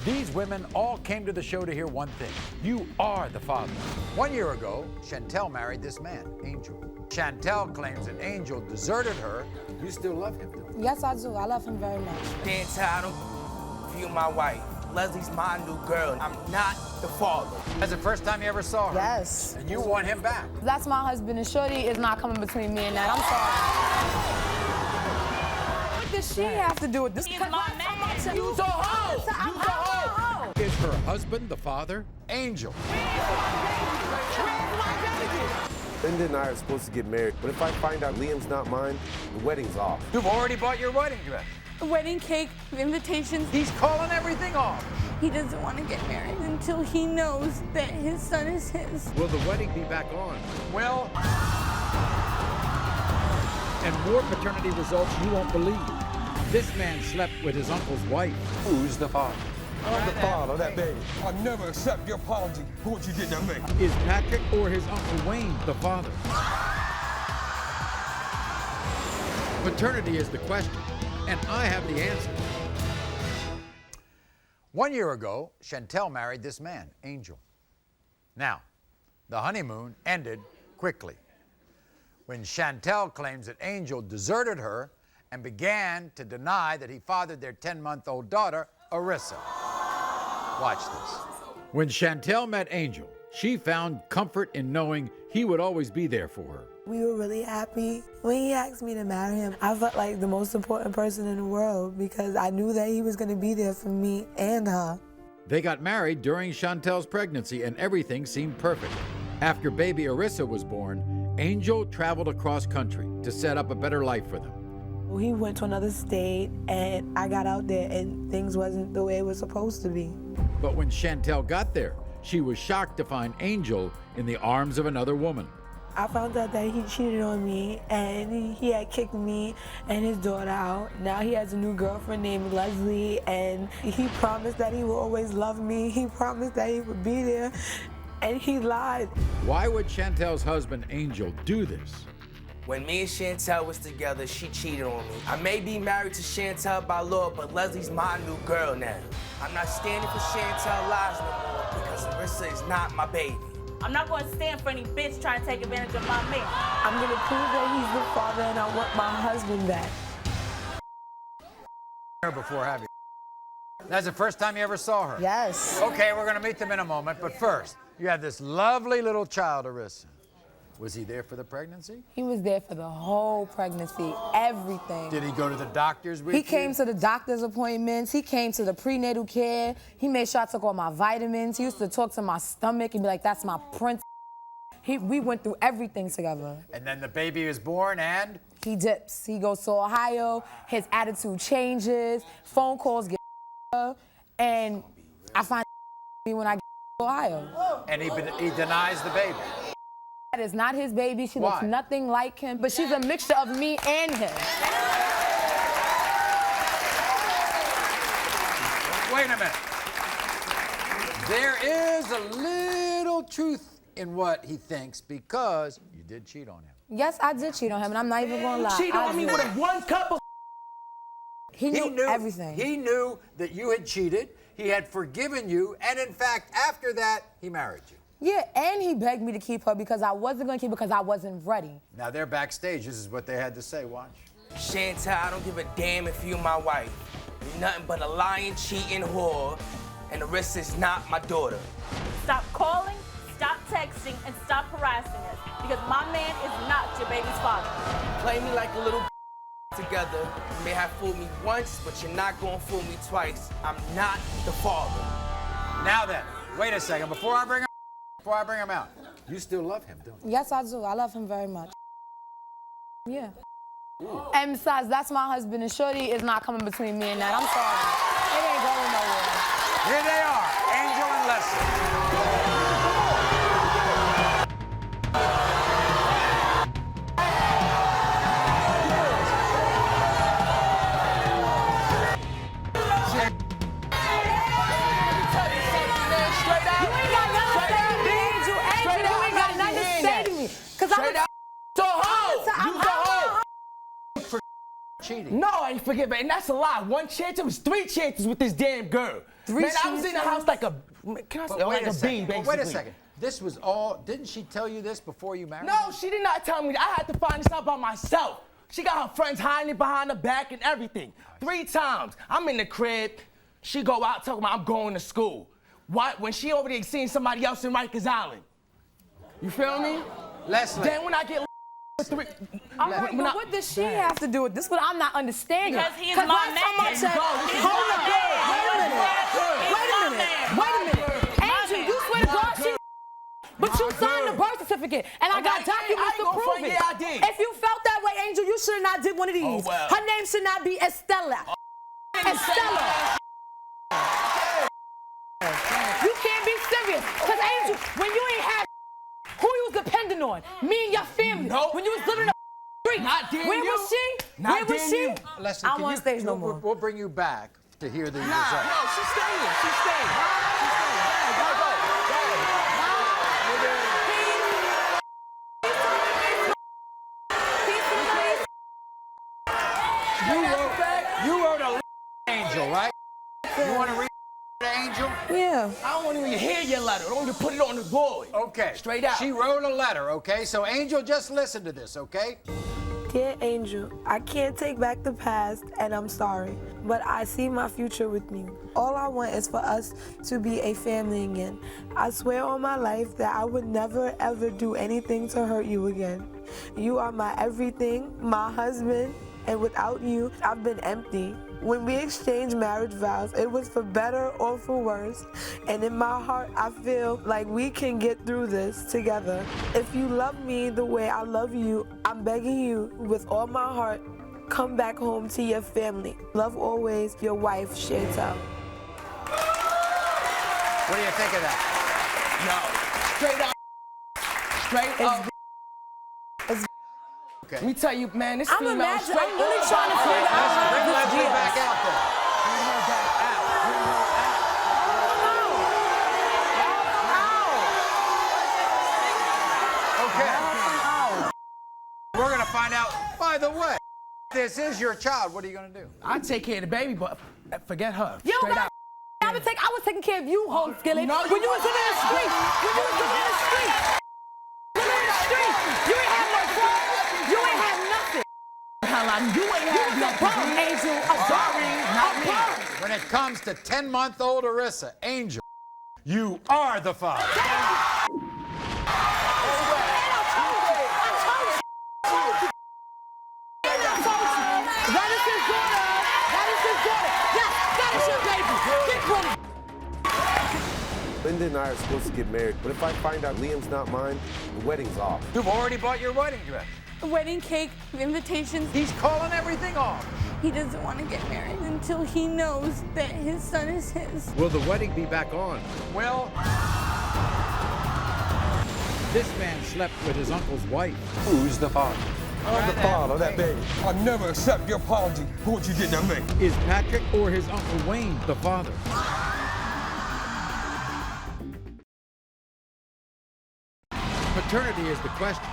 These women all came to the show to hear one thing. You are the father. 1 year ago, Chantel married this man, Angel. Chantel claims that Angel deserted her. You still love him, don't you? Yes, I do. I love him very much. Chantel, I don't view my wife. Leslie's my new girl. I'm not the father. That's the first time you ever saw her? Yes. And you want him back? That's my husband, and Shorty is not coming between me and that. I'm sorry. What does she have to do with this? He's my man. You's a hoe. You's a hoe. Is her husband the father? Angel. Linda and I are supposed to get married, but if I find out Liam's not mine, the wedding's off. You've already bought your wedding dress. Wedding cake, invitations. He's calling everything off. He doesn't want to get married until he knows that his son is his. Will the wedding be back on? Well, and more paternity results you won't believe. This man slept with his uncle's wife. Who's the father? I'm the father of that baby. I'll never accept your apology for what you did to me. Is Patrick or his Uncle Wayne the father? Paternity is the question, and I have the answer. 1 year ago, Chantel married this man, Angel. Now, the honeymoon ended quickly when Chantel claims that Angel deserted her and began to deny that he fathered their 10-month-old daughter, Arissa. Watch this. When Chantel met Angel, she found comfort in knowing he would always be there for her. We were really happy. When he asked me to marry him, I felt like the most important person in the world because I knew that he was going to be there for me and her. They got married during Chantel's pregnancy and everything seemed perfect. After baby Arissa was born, Angel traveled across country to set up a better life for them. He went to another state and I got out there and things wasn't the way it was supposed to be. But when Chantel got there, she was shocked to find Angel in the arms of another woman. I found out that he cheated on me and he had kicked me and his daughter out. Now he has a new girlfriend named Leslie and he promised that he would always love me. He promised that he would be there and he lied. Why would Chantel's husband Angel do this? When me and Chantel was together, she cheated on me. I may be married to Chantel by law, but Leslie's my new girl now. I'm not standing for Chantel lies no more because Arissa is not my baby. I'm not going to stand for any bitch trying to take advantage of my man. I'm going to prove that he's the father and I want my husband back. Before having. That's the first time you ever saw her? Yes. Okay, we're going to meet them in a moment, but first, you have this lovely little child, Arissa. Was he there for the pregnancy? He was there for the whole pregnancy, everything. Did he go to the doctors with you? He came to the doctor's appointments. He came to the prenatal care. He made sure I took all my vitamins. He used to talk to my stomach and be like, that's my prince. We went through everything together. And then the baby is born and? He dips. He goes to Ohio. His attitude changes. Phone calls get and I find when I get to Ohio. And he denies the baby. That is not his baby. She Why? looks nothing like him, but she's a mixture of me and him. Wait a minute. There is a little truth in what he thinks because you did cheat on him. Yes, I did cheat on him, and I'm not even gonna lie. Cheat on me with one cup of. He knew everything. He knew that you had cheated. He had forgiven you, and in fact, after that, he married you. Yeah, and he begged me to keep her because I wasn't gonna keep her because I wasn't ready. Now they're backstage. This is what they had to say. Watch. Chantel, I don't give a damn if you my wife. You're nothing but a lying, cheating whore, and Arissa is not my daughter. Stop calling, stop texting, and stop harassing us because my man is not your baby's father. Play me like a little together. You may have fooled me once, but you're not gonna fool me twice. I'm not the father. Now then, wait a second. Before I bring him out, you still love him, don't you? Yes, I do. I love him very much. Yeah. Ooh. And besides, that's my husband, and Shorty is not coming between me and that. I'm sorry. It ain't going nowhere. Here they are, Angel and Leslie. Cheating. No, I ain't forget, and that's a lie. One chance, it was 3 chances with this damn girl. Man, I was in the house like a, can I say, like a bee, basically. Wait a second. This was all, didn't she tell you this before you married her? No, she did not tell me. I had to find this out by myself. She got her friends hiding it behind her back and everything. 3 times. I'm in the crib. She go out talking about I'm going to school. What? When she over there seeing somebody else in Rikers Island. You feel me? Leslie. Then when I get three. All right, but what does she have to do with this? What I'm not understanding. Because he is my man. Hold up. Wait a minute. Angel, you swear to God she. But you signed the birth certificate, and I got documents to prove it. Yeah, I did. If you felt that way, Angel, you should have not did one of these. Oh, well. Her name should not be Estella. Estella. You can't be serious. Because, Angel, when you ain't have who you was depending on? Me and your family. Nope. When you was living in the street. Not damn Where you. was she? Not Where was damn she? you. Leslie, I don't want stage no more. We'll bring you back to hear the results. No, she's staying. She's staying. She's staying. Go. You wrote a Angel, right? You want to read the Angel? Yeah. I don't want to even hear your letter. Don't even put it on the board. Okay. Straight out. She wrote a letter, okay? So, Angel, just listen to this, okay? Dear Angel, I can't take back the past, and I'm sorry, but I see my future with you. All I want is for us to be a family again. I swear on my life that I would never, ever do anything to hurt you again. You are my everything, my husband, and without you, I've been empty. When we exchanged marriage vows, it was for better or for worse. And in my heart, I feel like we can get through this together. If you love me the way I love you, I'm begging you with all my heart, come back home to your family. Love always, your wife, Chantel. What do you think of that? No. Straight up. Okay. Let me tell you, man, this I'm female imagining, straight I'm really trying to figure out Let's how bring this Leslie deal. back out there. Bring her back out. Bring her out. Okay. We're going to find out, by the way, this is your child. What are you going to do? I take care of the baby, but forget her. You don't Straight got out. I was taking care of you, whole skillet. No, when you was living in the street. When you was living in the street. Living in the street. You ain't have no clothes. You ain't have nothing. You ain't You had was a bum, Angel. A Sorry, not me. bum. When it comes to 10-month-old Arissa, Angel, you are the father. Linda and I are supposed to get married, but if I find out Liam's not mine, the wedding's off. You've already bought your wedding dress. Wedding cake, invitations. He's calling everything off. He doesn't want to get married until he knows that his son is his. Will the wedding be back on? Well, this man slept with his uncle's wife. Who's the father? I'm the father of that baby. I never accept your apology for what you did to me. Is Patrick or his Uncle Wayne the father? Paternity is the question,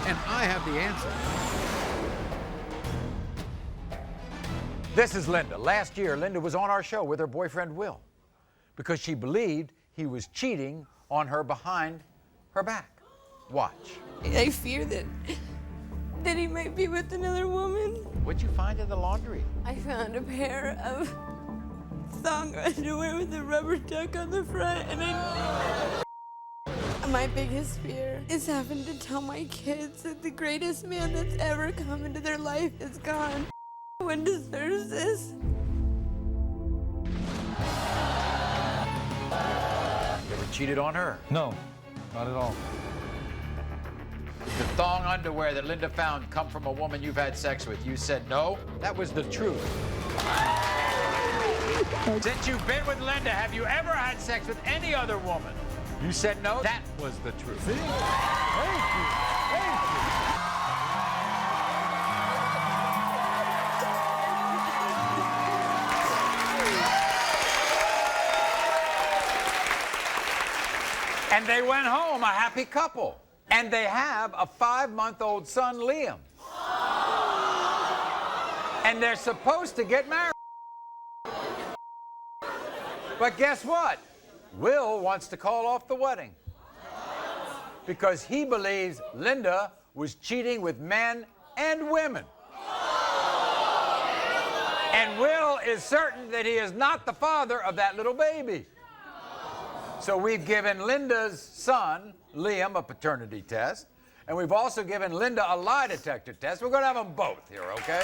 and I have the answer. This is Linda. Last year, Linda was on our show with her boyfriend, Will, because she believed he was cheating on her behind her back. Watch. I fear that he might be with another woman. What'd you find in the laundry? I found a pair of thong underwear with a rubber duck on the front, and my biggest fear is having to tell my kids that the greatest man that's ever come into their life is gone. One deserves this. You ever cheated on her? No, not at all. Did the thong underwear that Linda found come from a woman you've had sex with? You said no? That was the truth. Since you've been with Linda, have you ever had sex with any other woman? You said no? That was the truth. See? Thank you. Thank you. And they went home a happy couple. And they have a 5-month-old son, Liam. And they're supposed to get married. But guess what? Will wants to call off the wedding because he believes Linda was cheating with men and women. And Will is certain that he is not the father of that little baby. So we've given Linda's son, Liam, a paternity test, and we've also given Linda a lie detector test. We're going to have them both here, okay?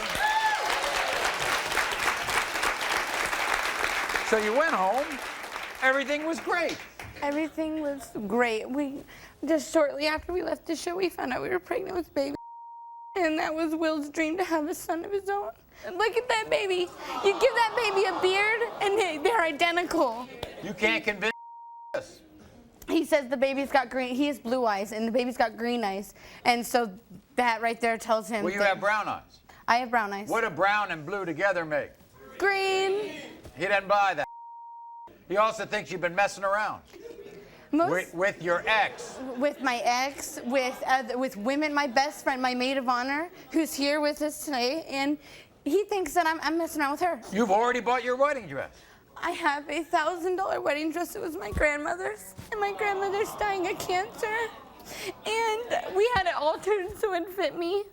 So you went home. Everything was great. Everything was great. We just shortly after we left the show, we found out we were pregnant with baby. And that was Will's dream to have a son of his own. And look at that baby. You give that baby a beard and they're identical. You can't convince us. He says the baby's got green, he has blue eyes and the baby's got green eyes. And so that right there tells him Well, you have brown eyes. I have brown eyes. What do brown and blue together make? Green. He didn't buy that. He also thinks you've been messing around. With your ex. With my ex, with women, my best friend, my maid of honor, who's here with us today, and he thinks that I'm messing around with her. You've already bought your wedding dress. I have a $1,000 wedding dress. It was my grandmother's, and my grandmother's dying of cancer, and we had it altered so it fit me.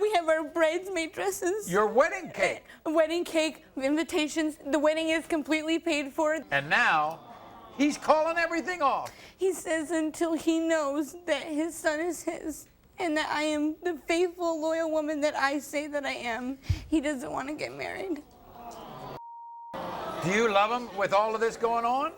We have our bridesmaid dresses. Your wedding cake. Wedding cake, invitations. The wedding is completely paid for. And now, he's calling everything off. He says until he knows that his son is his and that I am the faithful, loyal woman that I say that I am, he doesn't want to get married. Do you love him with all of this going on?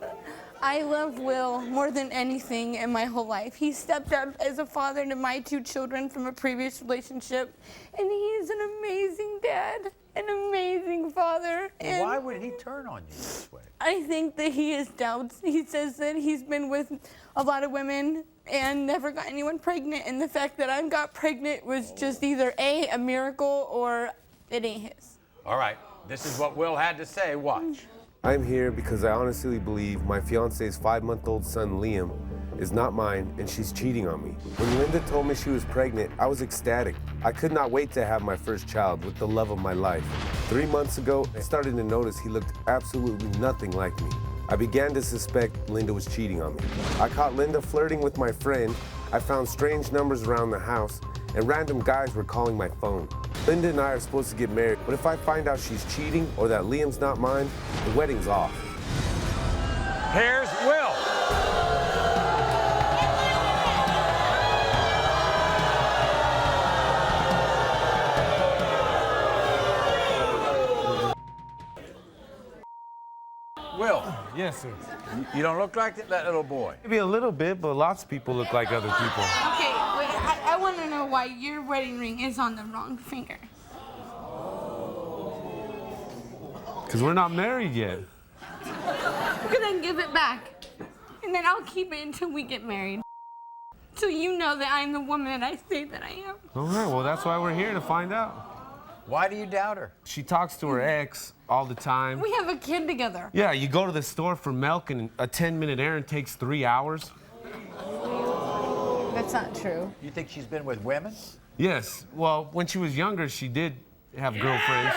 I love Will more than anything in my whole life. He stepped up as a father to my 2 children from a previous relationship, and he is an amazing dad, an amazing father. And why would he turn on you this way? I think that he has doubts. He says that he's been with a lot of women and never got anyone pregnant, and the fact that I got pregnant was just either a miracle or it ain't his. All right, this is what Will had to say. Watch. I'm here because I honestly believe my fiance's 5-month-old son, Liam, is not mine and she's cheating on me. When Linda told me she was pregnant, I was ecstatic. I could not wait to have my first child with the love of my life. 3 months ago, I started to notice he looked absolutely nothing like me. I began to suspect Linda was cheating on me. I caught Linda flirting with my friend. I found strange numbers around the house, and random guys were calling my phone. Linda and I are supposed to get married, but if I find out she's cheating or that Liam's not mine, the wedding's off. Here's Will. Will. Yes, sir. You don't look like that little boy. Maybe a little bit, but lots of people look like other people. Okay, wait, I want to know why your wedding ring is on the wrong finger. Because we're not married yet. Then give it back. And then I'll keep it until we get married. So you know that I'm the woman that I say that I am. All right, well, that's why we're here, to find out. Why do you doubt her? She talks to her ex all the time. We have a kid together. Yeah, you go to the store for milk and a 10-minute errand takes 3 hours. That's not true. You think she's been with women? Yes, well, when she was younger, she did have girlfriends.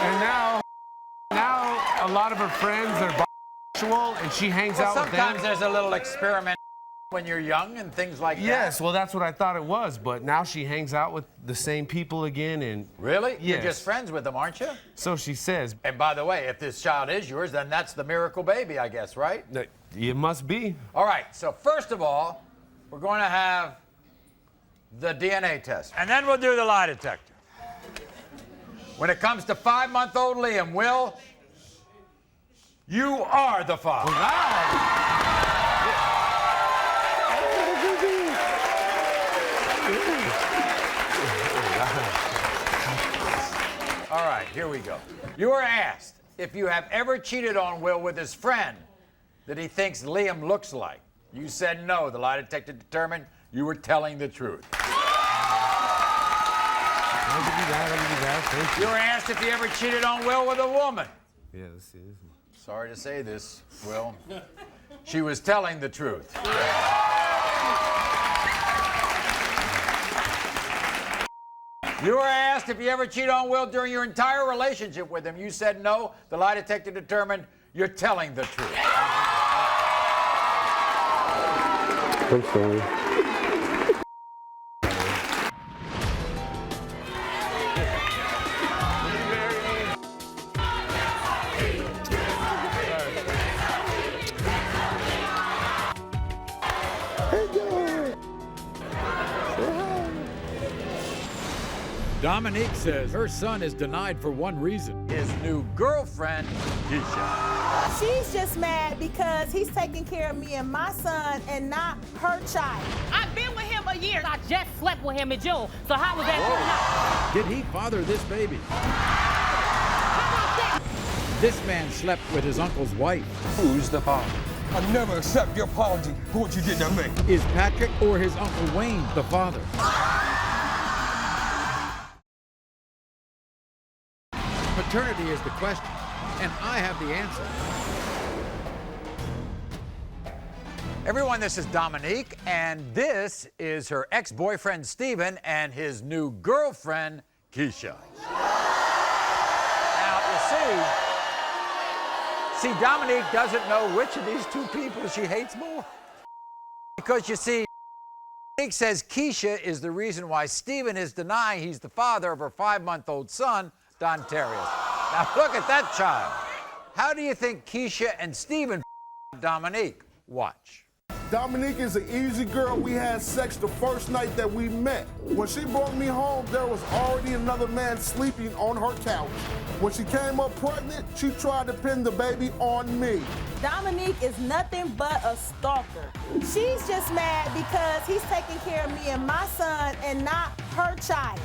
And now a lot of her friends are bisexual, and she hangs out with them. Sometimes there's a little experiment when you're young and things like that. Yes, well, that's what I thought it was, but now she hangs out with the same people again, and... Really? Yes. You're just friends with them, aren't you? So she says. And by the way, if this child is yours, then that's the miracle baby, I guess, right? It must be. All right, so first of all, we're going to have the DNA test, and then we'll do the lie detector. When it comes to 5-month-old Liam, Will, you are the father. All right, here we go. You are asked if you have ever cheated on Will with his friend that he thinks Liam looks like. You said no. The lie detector determined you were telling the truth. You were asked if you ever cheated on Will with a woman. Yeah, this is. Sorry to say this, Will. She was telling the truth. You were asked if you ever cheat on Will during your entire relationship with him. You said no. The lie detector determined you're telling the truth. I'm sorry. Dominique says her son is denied for one reason. His new girlfriend, Trisha. She's just mad because he's taking care of me and my son and not her child. I've been with him a year. I just slept with him in June. So how was that Did he father this baby? This man slept with his uncle's wife. Who's the father? I never accept your apology for what you did to me. Is Patrick or his Uncle Wayne the father? Paternity is the question, and I have the answer. Everyone, this is Dominique, and this is her ex-boyfriend, Steven, and his new girlfriend, Keisha. Now, you see, Dominique doesn't know which of these two people she hates more. Because, you see, Dominique says Keisha is the reason why Steven is denying he's the father of her 5-month-old son, Dontarius. Now look at that child. How do you think Keisha and Steven Dominique? Watch. Dominique is an easy girl. We had sex the first night that we met. When she brought me home, there was already another man sleeping on her couch. When she came up pregnant, she tried to pin the baby on me. Dominique is nothing but a stalker. She's just mad because he's taking care of me and my son and not her child.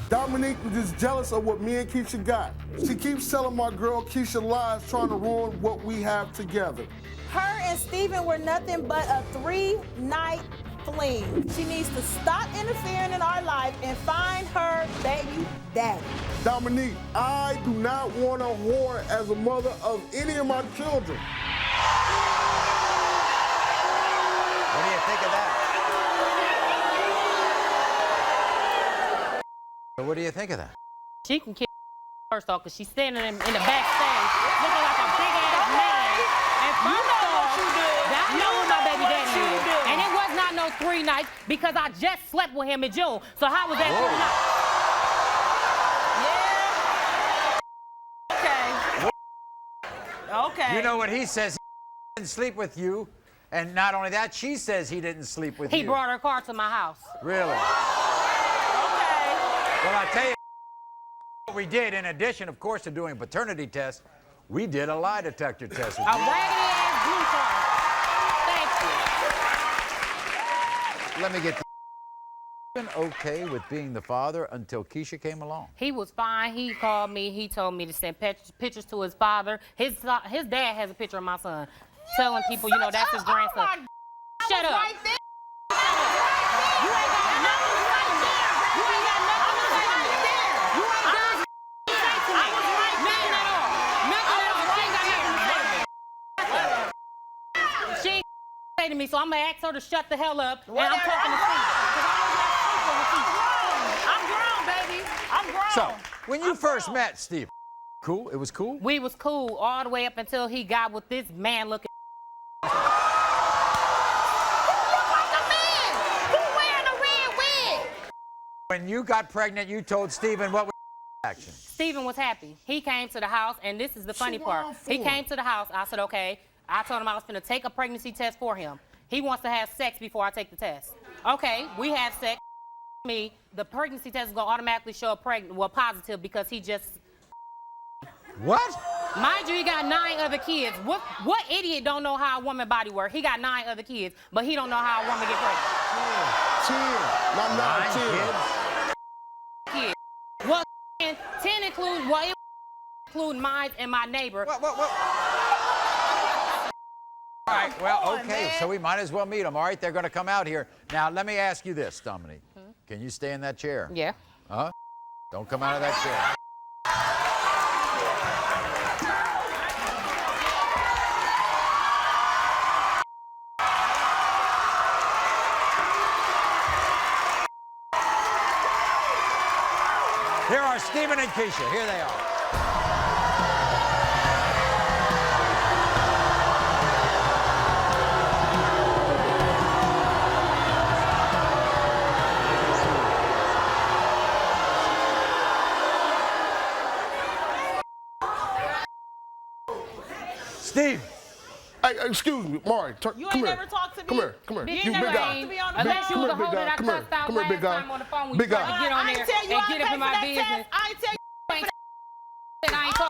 Dominique was just jealous of what me and Keisha got. She keeps telling my girl Keisha lies, trying to ruin what we have together. Her and Steven were nothing but a 3-night fling. She needs to stop interfering in our life and find her baby daddy. Dominique, I do not want a whore as a mother of any of my children. What do you think of that? What do you think of that? She can kill first off because she's standing in the backstage looking like a big ass man. And first off, I know who my baby daddy is. And it was not no 3 nights because I just slept with him in June. So how was that 3 nights? Yeah. Okay. You know what he says? He didn't sleep with you. And not only that, she says he didn't sleep with you. He brought her car to my house. Really? Well, I tell you what we did, in addition, of course, to doing paternity tests, we did a lie detector test with you. A raggedy-ass blue card. Thank you. Let me get the been okay with being the father until Keisha came along. He was fine. He called me. He told me to send pictures to his father. His dad has a picture of my son, telling people, you know, that's his grandson. Shut up. Right there. You ain't got nothing right there. You ain't got nothing right there. You ain't got nothing to say to me. Nothing at all. Nothing at all. She ain't got nothing to say to me. She ain't say to me, so I'm going to ask her to shut the hell up, and I'm talking to Steve. I'm grown, baby. I'm grown. So, when you first met Steve, cool? It was cool? We was cool all the way up until he got with this man looking. When you got pregnant, you told Steven what was action? Steven was happy. He came to the house, and this is the funny part. He came to the house. I said, okay. I told him I was going to take a pregnancy test for him. He wants to have sex before I take the test. Okay, we have sex. Me, the pregnancy test is going to automatically show up positive because he just... What? Mind you, he got 9 other kids. What idiot don't know how a woman body works? He got 9 other kids, but he don't know how a woman get pregnant. 10. Not 9, 10. Kids. Well, 10 include mine and my neighbor. What? All right, well, okay, so we might as well meet them. All right, they're going to come out here. Now, let me ask you this, Dominique. Can you stay in that chair? Yeah. Huh? Don't come out of that chair. Stephen and Keisha. Here they are. Steve. Hey, excuse me, Maury. You come ain't here. never talked to me. Come here, come here. You You never big talked guy. to me on the Unless phone. you was a Come hoe here, that I big guy. cussed out Come here, last big guy. time on the phone when Big you tried guy. to get on I there ain't tell you and I get up paid in for my that business. test. I ain't tell you And I ain't talk.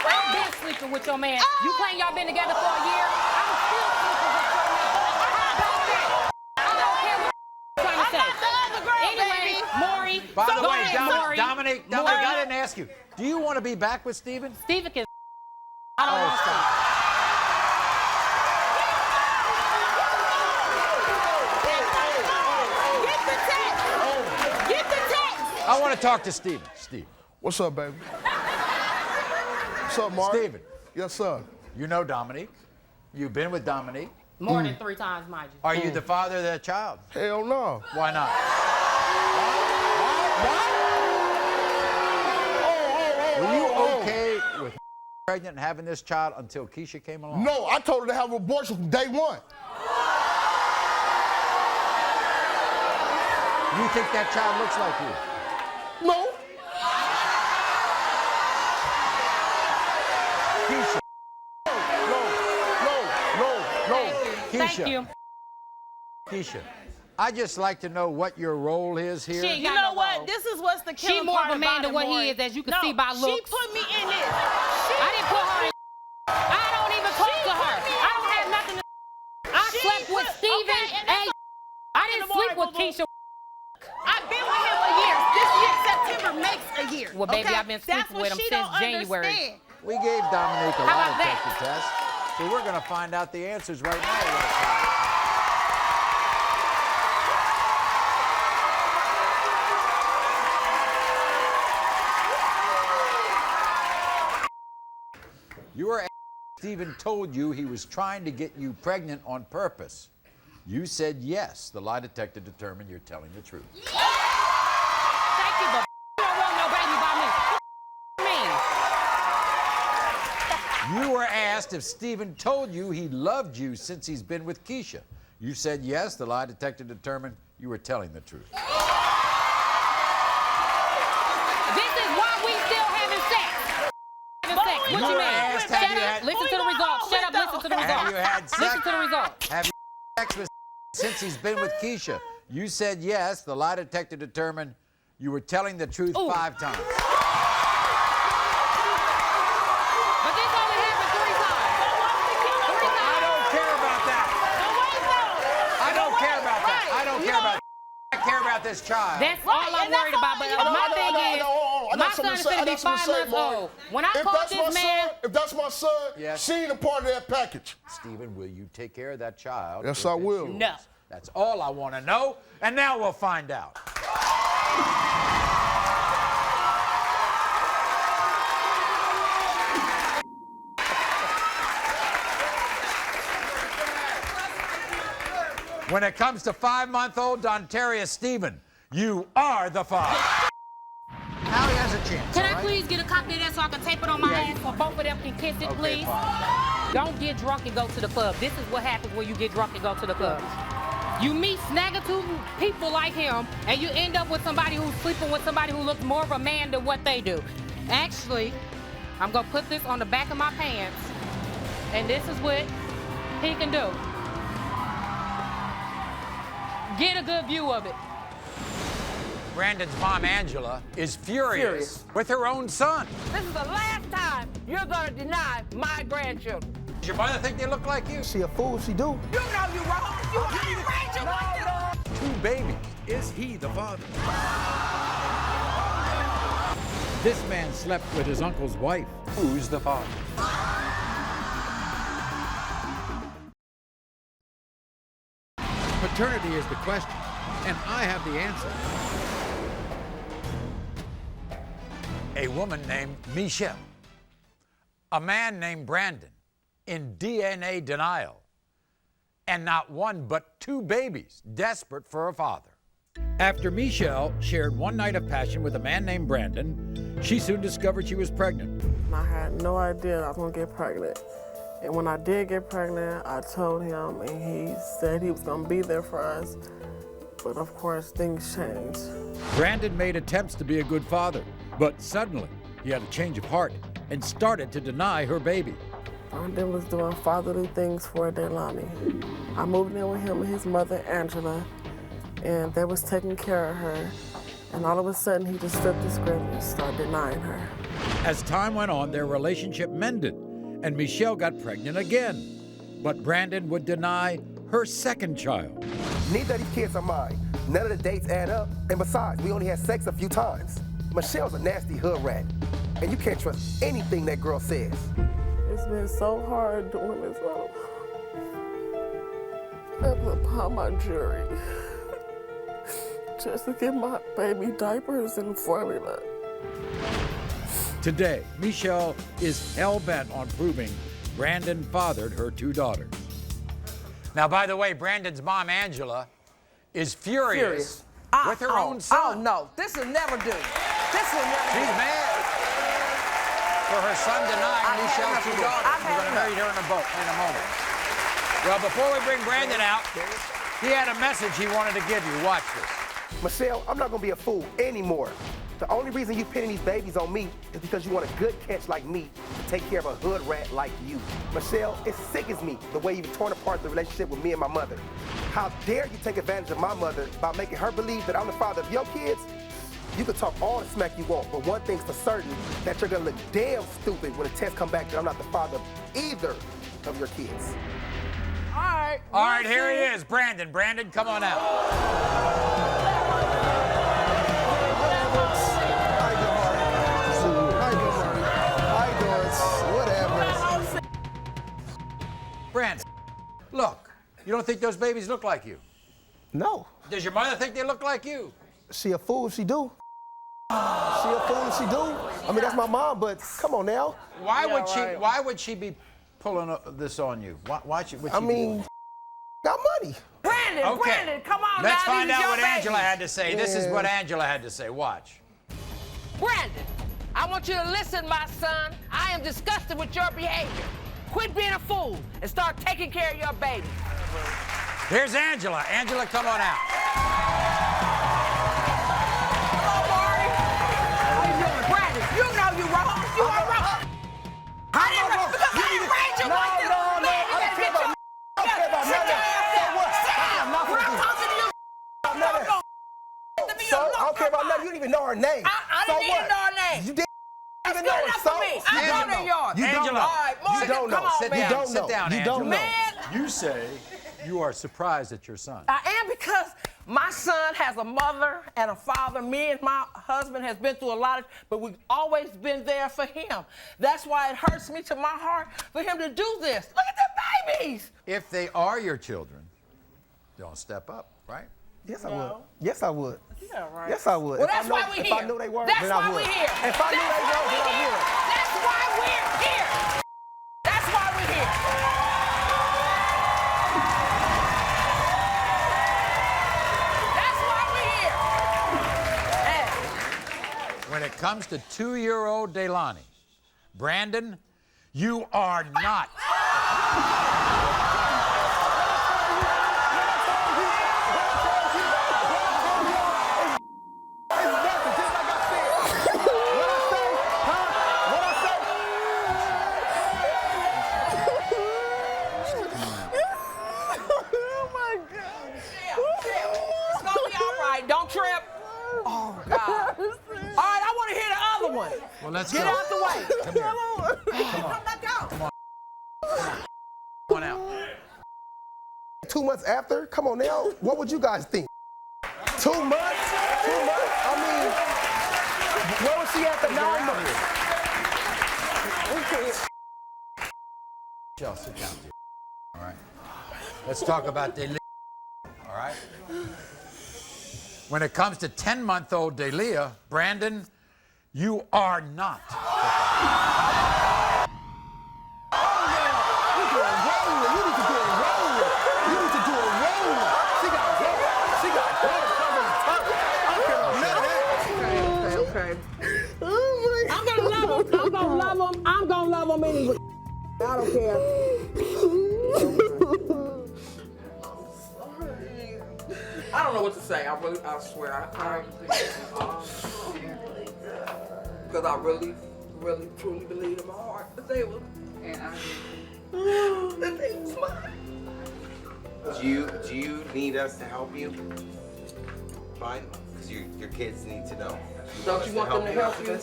I've been sleeping with your man. You claim y'all been together for a year. I'm still sleeping with your man. How about that? I don't care what you're trying to say. the other girl, Anyway, baby. Maury. By the go way, ahead, Maury. Dominique, I didn't ask you. Do you want to be back with Stephen? Stephen can. I don't want to. Get the text. Get the text. I want to talk to Stephen. Steve. What's up, baby? What's up, Maury? Stephen. Yes, sir. You know Dominique. You've been with Dominique. More than 3 times, mind you. Are you the father of that child? Hell no. Why not? Were you okay with pregnant and having this child until Keisha came along? No, I told her to have an abortion from day one. You think that child looks like you? No. Keisha. No. Keisha. Thank you. Keisha, I just like to know what your role is here. She- You know what? This is what's the killing She more part of a man about than it, what Maury. he is, as you can No, see by She looks. put me in this. I didn't put her in. I don't even talk to her. I don't have nothing to. I slept with Steven and I didn't sleep with Keisha. I've been with him a year. This year, September makes a year. Well, baby, okay? I've been That's sleeping what with him she since don't January. understand. We gave Dominique a How lie about that? detector test, so we're going to find out the answers right now. You were asked if Stephen told you he was trying to get you pregnant on purpose. You said yes. The lie detector determined you're telling the truth. Thank you, but you don't want no baby by me. You were asked if Stephen told you he loved you since he's been with Keisha. You said yes. The lie detector determined you were telling the truth. This is why we still having sex. What you mean? asked, Shut have you up. had- Listen to the results. Shut up. Listen to the results. Have you had sex? Listen to the results. Have you had sex with since he's been with Keisha? You said yes. The lie detector determined you were telling the truth 5 times. But this only happened 3 times. 3 times. I don't care about that. I don't care about that. I don't care about that. I care about this child. That's all I'm worried about. But my thing is, my son is going to be 5 months old. When I called this man, if that's my son, Yes. she ain't a part of that package. Stephen, will you take care of that child? Yes, if I it's will. yours? No. That's all I want to know, and now we'll find out. When it comes to 5-month-old Dontaria Stephen, you are the father. Now he has a chance. can all I right? please get a copy of that so I can tape it on my Yeah. ass so both of them can kiss it, Okay, please? fine. Don't get drunk and go to the club. This is what happens when you get drunk and go to the club. You meet snaggletooth people like him, and you end up with somebody who's sleeping with somebody who looks more of a man than what they do. Actually, I'm gonna put this on the back of my pants, and this is what he can do. Get a good view of it. Brandon's mom, Angela, is furious with her own son. This is the last time you're gonna deny my grandchildren. Does your mother think they look like you? She a fool, she do. You know you wrong. You ain't raised like this. 2 babies. Is he the father? This man slept with his uncle's wife. Who's the father? Paternity is the question, and I have the answer. A woman named Michelle. A man named Brandon in DNA denial. And not 1 but 2 babies desperate for a father. After Michelle shared one night of passion with a man named Brandon, she soon discovered she was pregnant. I had no idea I was gonna get pregnant. And when I did get pregnant, I told him, and he said he was gonna be there for us. But of course, things changed. Brandon made attempts to be a good father, but suddenly he had a change of heart and started to deny her baby. Brandon was doing fatherly things for Delaney. I moved in with him and his mother, Angela, and they was taking care of her. And all of a sudden, he just flipped the script and started denying her. As time went on, their relationship mended, and Michelle got pregnant again. But Brandon would deny her second child. Neither of these kids are mine. None of the dates add up. And besides, we only had sex a few times. Michelle's a nasty hood rat. And you can't trust anything that girl says. It's been so hard doing this all. I put upon my jury just to get my baby diapers and formula. Today, Michelle is hell-bent on proving Brandon fathered her two daughters. Now, by the way, Brandon's mom, Angela, is furious with her own son. Oh, no. This will never do. This will never do. She's mad for her son denying Michelle's two daughters. We're going to marry her in a moment. Well, before we bring Brandon out, he had a message he wanted to give you. Watch this. Michelle, I'm not gonna be a fool anymore. The only reason you pinning these babies on me is because you want a good catch like me to take care of a hood rat like you. Michelle, it sickens me the way you've torn apart the relationship with me and my mother. How dare you take advantage of my mother by making her believe that I'm the father of your kids? You can talk all the smack you want, but one thing's for certain, that you're gonna look damn stupid when the tests come back that I'm not the father of either of your kids. All right, here he is, Brandon. Brandon, come on out. Brandon, look, you don't think those babies look like you? No. Does your mother think they look like you? She a fool if she do. She a fool if she do. I mean, that's my mom, but come on now. Why would she be pulling this on you? Why should I mean, got money. Brandon, Brandon, come on Let's now. find These out is your what Angela babies. had to say. This is what Angela had to say. Watch. Brandon, I want you to listen, my son. I am disgusted with your behavior. Quit being a fool and start taking care of your baby. Here's Angela. Angela, come on out. Hello, Maury. How you doing? Brandon, you know you're wrong. You are wrong. I didn't raise you like this. Man, you gotta get your sit your ass down. Sit down. When I'm talking to you, don't So, I don't care about nothing. You didn't even know her name. I didn't even know her name. You didn't That's even good know her. enough So, for me. I know they're yours. You don't know. All right, Maury, You don't come know. on, Sit man. down. Sit down, You Angela. don't know. Man, You say you are surprised at your son. I am because my son has a mother and a father. Me and my husband has been through a lot, but we've always been there for him. That's why it hurts me to my heart for him to do this. Look at the babies. If they are your children, don't step up, right? Yes, I would. Yes, I would. Yeah, right. Yes, I would. Well, If I that's know- why we're here. If I knew they were, That's then why I would. we're here. If I knew they were, then I would. That's why we're here. That's why we're here. That's why we're here. When it comes to 2-year-old Delaney, Brandon, you are not. It's gonna be all right. Don't trip. Oh, God. All right, I want to hear the other one. Well, let's Get go. out the way. Come here. Come back out. Come on out. 2 months after, come on now, what would you guys think? 2 months? 2 months? I mean, where was she at the 9 months? Michelle, sit down. All right. Let's talk about Delia. All right. When it comes to 10-month-old Delia, Brandon, you are not. I don't care. I don't know what to say. I swear. Because I really, truly believe in my heart that they was. And I did. That they was mine. Do you need us to help you? Fine, because your kids need to know. Don't you want them to help you?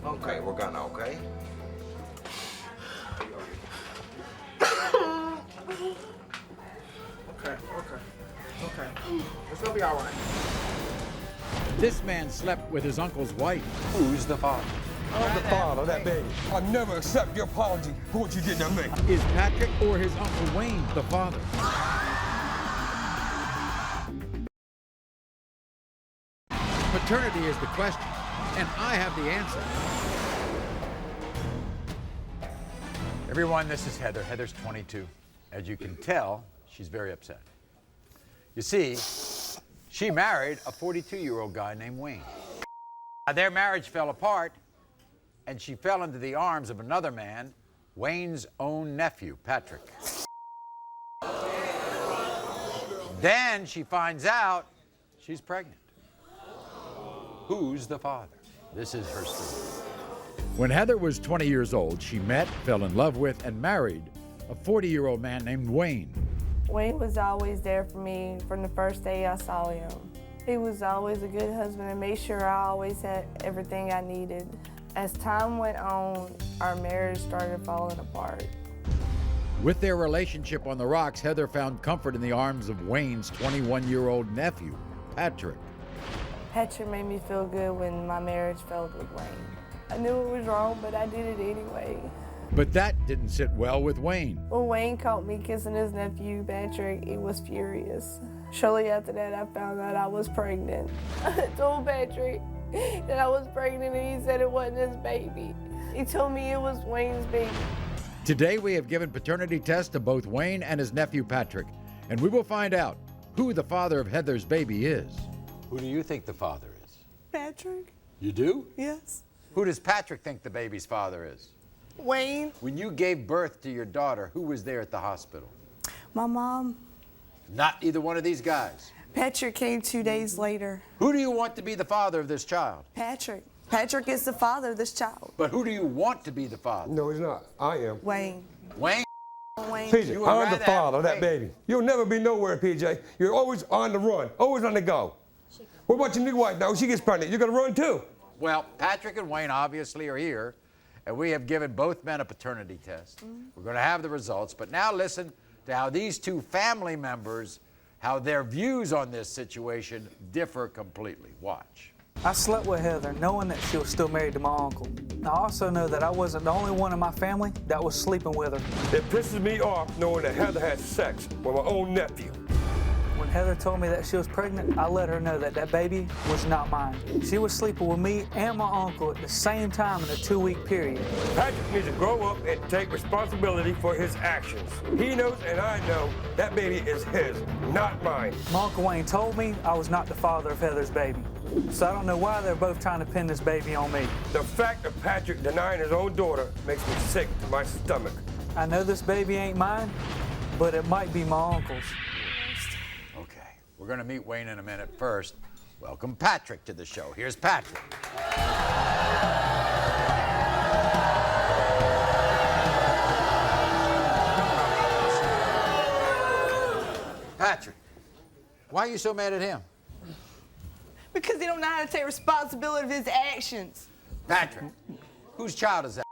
Okay, we're gonna, okay? Okay. It's gonna be all right. This man slept with his uncle's wife. Who's the father? I'm the father of that baby. I'll never accept your apology for what you did to me. Is Patrick or his Uncle Wayne the father? Paternity is the question, and I have the answer. Everyone, this is Heather. Heather's 22. As you can tell, she's very upset. You see, she married a 42-year-old guy named Wayne. Their marriage fell apart, and she fell into the arms of another man, Wayne's own nephew, Patrick. Then she finds out she's pregnant. Who's the father? This is her story. When Heather was 20 years old, she met, fell in love with, and married a 40-year-old man named Wayne. Wayne was always there for me from the first day I saw him. He was always a good husband and made sure I always had everything I needed. As time went on, our marriage started falling apart. With their relationship on the rocks, Heather found comfort in the arms of Wayne's 21-year-old nephew, Patrick. Patrick made me feel good when my marriage failed with Wayne. I knew it was wrong, but I did it anyway. But that didn't sit well with Wayne. When Wayne caught me kissing his nephew, Patrick, he was furious. Shortly after that, I found out I was pregnant. I told Patrick that I was pregnant, and he said it wasn't his baby. He told me it was Wayne's baby. Today, we have given paternity tests to both Wayne and his nephew, Patrick, and we will find out who the father of Heather's baby is. Who do you think the father is? Patrick? You do? Yes. Who does Patrick think the baby's father is? Wayne? When you gave birth to your daughter, who was there at the hospital? My mom. Not either one of these guys. Patrick came 2 days later. Who do you want to be the father of this child? Patrick. Patrick is the father of this child. But who do you want to be the father? No, he's not. I am. Wayne. Wayne? Wayne. PJ, You would I'm the rather father of have that baby. You'll never be nowhere, PJ. You're always on the run, always on the go. What about your new wife now? She gets pregnant. You're gonna run too. Well, Patrick and Wayne obviously are here, and we have given both men a paternity test. We're going to have the results, but now listen to how these two family members, how their views on this situation differ completely. Watch. I slept with Heather knowing that she was still married to my uncle. I also know that I wasn't the only one in my family that was sleeping with her. It pisses me off knowing that Heather had sex with my own nephew. When Heather told me that she was pregnant, I let her know that that baby was not mine. She was sleeping with me and my uncle at the same time in a 2-week period. Patrick needs to grow up and take responsibility for his actions. He knows and I know that baby is his, not mine. My Uncle Wayne told me I was not the father of Heather's baby. So I don't know why they're both trying to pin this baby on me. The fact of Patrick denying his own daughter makes me sick to my stomach. I know this baby ain't mine, but it might be my uncle's. Okay, we're going to meet Wayne in a minute. First, welcome Patrick to the show. Here's Patrick. Patrick, why are you so mad at him? Because he don't know how to take responsibility of his actions. Patrick, whose child is that?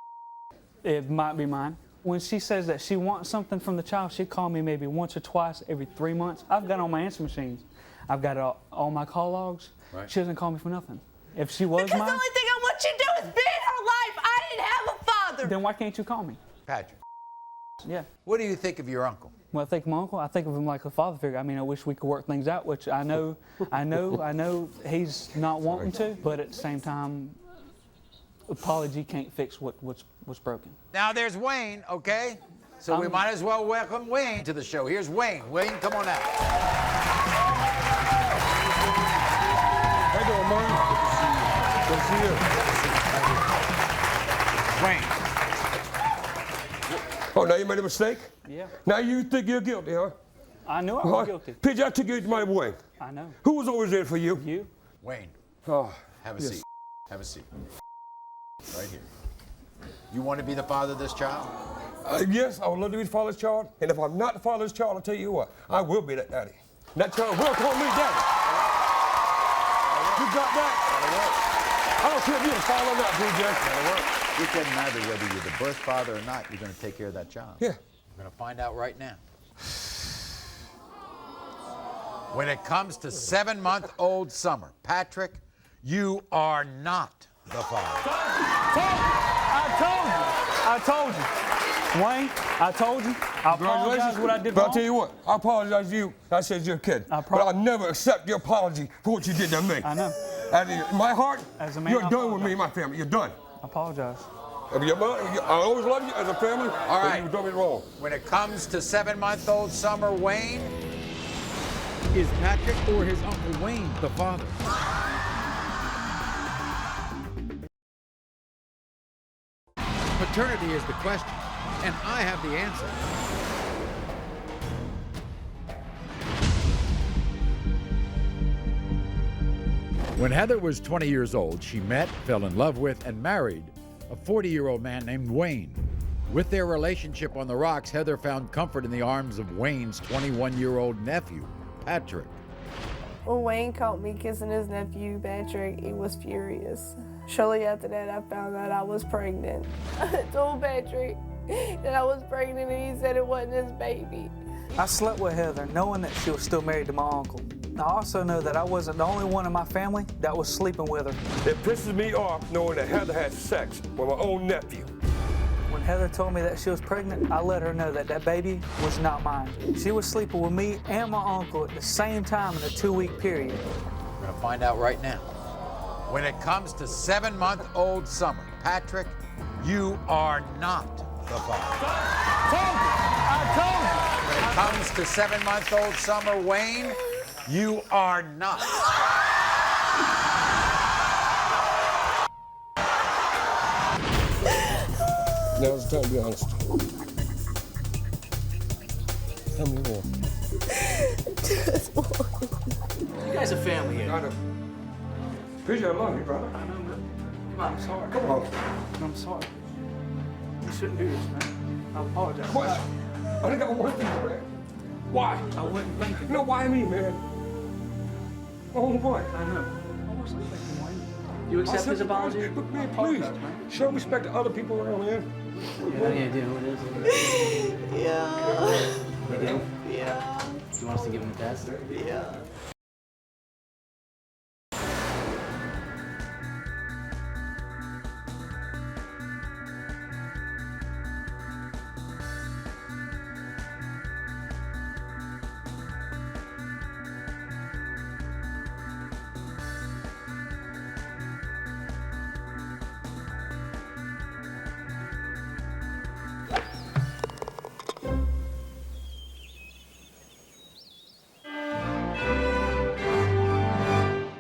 It might be mine. When she says that she wants something from the child, she call me maybe once or twice every 3 months. I've got all my answer machines. I've got all my call logs. Right. She doesn't call me for nothing. If she was Because mine, the only thing I want you to do is be in her life. I didn't have a father. then why can't you call me? Patrick, Yeah. what do you think of your uncle? Well, I think of my uncle. I think of him like a father figure. I mean, I wish we could work things out, which I know he's not wanting to, but at the same time, apology can't fix what's broken. Now there's Wayne, okay? So we might as well welcome Wayne to the show. Here's Wayne. Wayne, come on out. How you doing, man? Good to see you. Wayne, Oh, now you made a mistake? Yeah. Now you think you're guilty, huh? I knew I was guilty. PJ, I took you to my way. I know. Who was always there for you? You. Wayne, Oh, have a yes. seat. Have a seat. Right here. You want to be the father of this child? Yes, I would love to be the father's child. And if I'm not the father's child, I'll tell you what, I will be that daddy. That child will call me daddy. You got that? I don't care if you're the father or not, PJ. It doesn't matter whether you're the birth father or not, you're going to take care of that child. Yeah. We're going to find out right now. When it comes to 7-month-old Summer, Patrick, you are not the father. I told you. Wayne, I told you. I apologize for what I did But wrong. I'll tell you what, I apologize to you. I said you're a kid. But I'll never accept your apology for what you did to me. I know. And in my heart, As a man, you're I done with me and my family. You're done. I apologize. I always love you as a family. All right. You've done me wrong. When it comes to 7-month-old Summer, Wayne, Is Patrick or his Uncle Wayne the father? Paternity is the question, and I have the answer. When Heather was 20 years old, she met, fell in love with, and married a 40-year-old man named Wayne. With their relationship on the rocks, Heather found comfort in the arms of Wayne's 21-year-old nephew, Patrick. When Wayne caught me kissing his nephew, Patrick, he was furious. Shortly after that, I found out I was pregnant. I told Patrick that I was pregnant, and he said it wasn't his baby. I slept with Heather knowing that she was still married to my uncle. I also know that I wasn't the only one in my family that was sleeping with her. It pisses me off knowing that Heather had sex with my own nephew. When Heather told me that she was pregnant, I let her know that that baby was not mine. She was sleeping with me and my uncle at the same time in a 2-week period. we're going to find out right now. When it comes to 7-month-old Summer, Patrick, you are not the father. I told you. When it comes to 7-month-old Summer, Wayne, you are not. Now's the time to be honest. Tell me more. You guys are family here. I know. PJ, I love you, brother. I know, man. Come on, I'm sorry. Come on. I'm sorry. You shouldn't do this, man. I apologize. What? I think I want to do that. Why? I wasn't thinking. No, why me, man? Oh, boy. I know. I wasn't thinking, Wayne. You accept his apology? But man, please, show respect to other people around, man. You have any idea who it is? Yeah. You do? Yeah. You want us to give him a test? Yeah.